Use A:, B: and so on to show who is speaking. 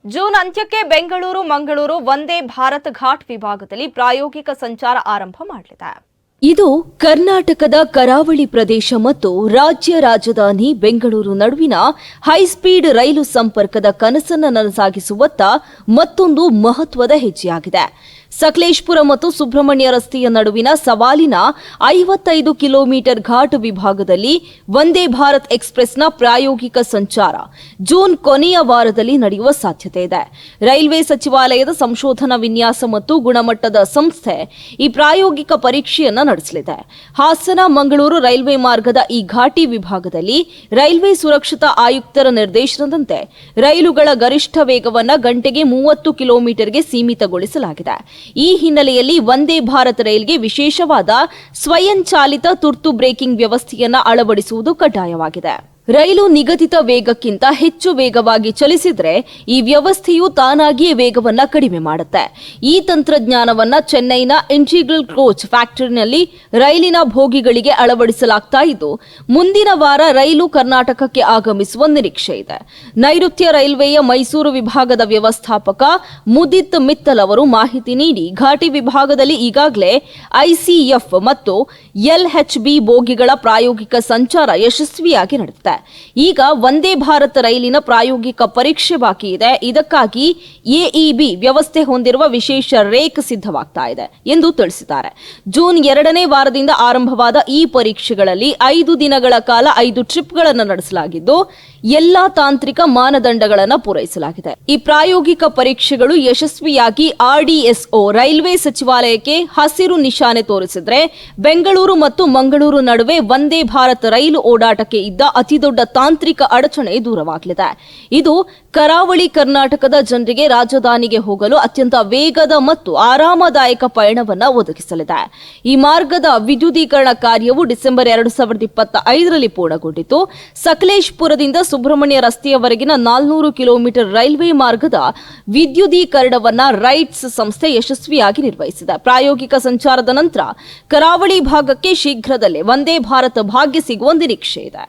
A: June ಅಂತ್ಯಕ್ಕೆ ಬೆಂಗಳೂರು ಮಂಗಳೂರು ವಂದೇ ಭಾರತ್ ಘಾಟ್ ವಿಭಾಗದಲ್ಲಿ ಪ್ರಾಯೋಗಿಕ ಸಂಚಾರ ಆರಂಭ ಮಾಡಲಿದೆ.
B: ಇದು ಕರ್ನಾಟಕದ ಕರಾವಳಿ ಪ್ರದೇಶ ಮತ್ತು ರಾಜ್ಯ ರಾಜಧಾನಿ ಬೆಂಗಳೂರು ನಡುವಿನ ಹೈಸ್ಪೀಡ್ ರೈಲು ಸಂಪರ್ಕದ ಕನಸನ್ನು ನನಸಾಗಿಸುವತ್ತ ಮತ್ತೊಂದು ಮಹತ್ವದ ಹೆಜ್ಜೆಯಾಗಿದೆ. ಸಕಲೇಶಪುರ ಮತ್ತು ಸುಬ್ರಹ್ಮಣ್ಯ ರಸ್ತೆಯ ನಡುವಿನ ಸವಾಲಿನ 55 ಕಿಲೋಮೀಟರ್ ಘಾಟ್ ವಿಭಾಗದಲ್ಲಿ ವಂದೇ ಭಾರತ್ ಎಕ್ಸ್‌ಪ್ರೆಸ್ನ ಪ್ರಾಯೋಗಿಕ ಸಂಚಾರ ಜೂನ್ ಕೊನೆಯ ವಾರದಲ್ಲಿ ನಡೆಯುವ ಸಾಧ್ಯತೆ ಇದೆ. ರೈಲ್ವೆ ಸಚಿವಾಲಯದ ಸಂಶೋಧನಾ ವಿನ್ಯಾಸ ಮತ್ತು ಗುಣಮಟ್ಟದ ಸಂಸ್ಥೆ ಈ ಪ್ರಾಯೋಗಿಕ ಪರೀಕ್ಷೆಯನ್ನು ನಡೆಸಲಿದೆ. ಹಾಸನ ಮಂಗಳೂರು ರೈಲ್ವೆ ಮಾರ್ಗದ ಈ ಘಾಟಿ ವಿಭಾಗದಲ್ಲಿ ರೈಲ್ವೆ ಸುರಕ್ಷತಾ ಆಯುಕ್ತರ ನಿರ್ದೇಶನದಂತೆ ರೈಲುಗಳ ಗರಿಷ್ಠ ವೇಗವನ್ನು ಗಂಟೆಗೆ 30 ಕಿಲೋಮೀಟರ್ಗೆ ಸೀಮಿತಗೊಳಿಸಲಾಗಿದೆ. ಈ ಹಿನ್ನೆಲೆಯಲ್ಲಿ ವಂದೇ ಭಾರತ್ ರೈಲ್ಗೆ ವಿಶೇಷವಾದ ಸ್ವಯಂಚಾಲಿತ ತುರ್ತು ಬ್ರೇಕಿಂಗ್ ವ್ಯವಸ್ಥೆಯನ್ನು ಅಳವಡಿಸುವುದು ಕಡ್ಡಾಯವಾಗಿದೆ. ರೈಲು ನಿಗದಿತ ವೇಗಕ್ಕಿಂತ ಹೆಚ್ಚು ವೇಗವಾಗಿ ಚಲಿಸಿದರೆ ಈ ವ್ಯವಸ್ಥೆಯು ತಾನಾಗಿಯೇ ವೇಗವನ್ನು ಕಡಿಮೆ ಮಾಡುತ್ತೆ. ಈ ತಂತ್ರಜ್ಞಾನವನ್ನು ಚೆನ್ನೈನ ಇಂಟಿಗ್ರಲ್ ಕೋಚ್ ಫ್ಯಾಕ್ಟರಿನಲ್ಲಿ ರೈಲಿನ ಬೋಗಿಗಳಿಗೆ ಅಳವಡಿಸಲಾಗ್ತಾ ಇದ್ದು, ಮುಂದಿನ ವಾರ ರೈಲು ಕರ್ನಾಟಕಕ್ಕೆ ಆಗಮಿಸುವ ನಿರೀಕ್ಷೆ ಇದೆ. ನೈಋತ್ಯ ರೈಲ್ವೆಯ ಮೈಸೂರು ವಿಭಾಗದ ವ್ಯವಸ್ಥಾಪಕ ಮುದಿತ್ ಮಿತ್ತಲ್ ಅವರು ಮಾಹಿತಿ ನೀಡಿ, ಘಾಟಿ ವಿಭಾಗದಲ್ಲಿ ಈಗಾಗಲೇ ಐಸಿಎಫ್ ಮತ್ತು ಎಲ್ಎಚ್ಬಿ ಬೋಗಿಗಳ ಪ್ರಾಯೋಗಿಕ ಸಂಚಾರ ಯಶಸ್ವಿಯಾಗಿ ನಡೆದಿದೆ. ಈಗ ವಂದೇ ಭಾರತ್ ರೈಲಿನ ಪ್ರಾಯೋಗಿಕ ಪರೀಕ್ಷೆ ಬಾಕಿ ಇದೆ. ಇದಕ್ಕಾಗಿ ಎಇಬಿ ವ್ಯವಸ್ಥೆ ಹೊಂದಿರುವ ವಿಶೇಷ ರೇಕ್ ಸಿದ್ಧವಾಗ್ತಾ ಇದೆ ಎಂದು ತಿಳಿಸಿದ್ದಾರೆ. ಜೂನ್ 2ನೇ ವಾರದಿಂದ ಆರಂಭವಾದ ಈ ಪರೀಕ್ಷೆಗಳಲ್ಲಿ 5 ದಿನಗಳ ಕಾಲ 5 ಟ್ರಿಪ್ಗಳನ್ನು ನಡೆಸಲಾಗಿದ್ದು, ಎಲ್ಲಾ ತಾಂತ್ರಿಕ ಮಾನದಂಡಗಳನ್ನು ಪೂರೈಸಲಾಗಿದೆ. ಈ ಪ್ರಾಯೋಗಿಕ ಪರೀಕ್ಷೆಗಳು ಯಶಸ್ವಿಯಾಗಿ ಆರ್ಡಿಎಸ್ಒ ರೈಲ್ವೆ ಸಚಿವಾಲಯಕ್ಕೆ ಹಸಿರು ನಿಶಾನೆ ತೋರಿಸಿದ್ರೆ, ಬೆಂಗಳೂರು ಮತ್ತು ಮಂಗಳೂರು ನಡುವೆ ವಂದೇ ಭಾರತ್ ರೈಲು ಓಡಾಟಕ್ಕೆ ಇದ್ದ ಅತಿದೊಡ್ಡ ತಾಂತ್ರಿಕ ಅಡಚಣೆ ದೂರವಾಗಲಿದೆ. ಇದು ಕರಾವಳಿ ಕರ್ನಾಟಕದ ಜನರಿಗೆ ರಾಜಧಾನಿಗೆ ಹೋಗಲು ಅತ್ಯಂತ ವೇಗದ ಮತ್ತು ಆರಾಮದಾಯಕ ಪಯಣವನ್ನು ಒದಗಿಸಲಿದೆ. ಈ ಮಾರ್ಗದ ವಿದ್ಯುದೀಕರಣ ಕಾರ್ಯವು ಡಿಸೆಂಬರ್ 2025ರಲ್ಲಿ ಪೂರ್ಣಗೊಂಡಿತು. ಸಕಲೇಶಪುರದಿಂದ ಸುಬ್ರಹ್ಮಣ್ಯ ರಸ್ತೆಯವರೆಗಿನ 400 ಕಿಲೋಮೀಟರ್ ರೈಲ್ವೆ ಮಾರ್ಗದ ವಿದ್ಯುದೀಕರಣವನ್ನು ರೈಟ್ಸ್ ಸಂಸ್ಥೆ ಯಶಸ್ವಿಯಾಗಿ ನಿರ್ವಹಿಸಿದೆ. ಪ್ರಾಯೋಗಿಕ ಸಂಚಾರದ ನಂತರ ಕರಾವಳಿ ಭಾಗಕ್ಕೆ ಶೀಘ್ರದಲ್ಲೇ ವಂದೇ ಭಾರತ್ ಭಾಗ್ಯ ಸಿಗುವ ನಿರೀಕ್ಷೆ ಇದೆ.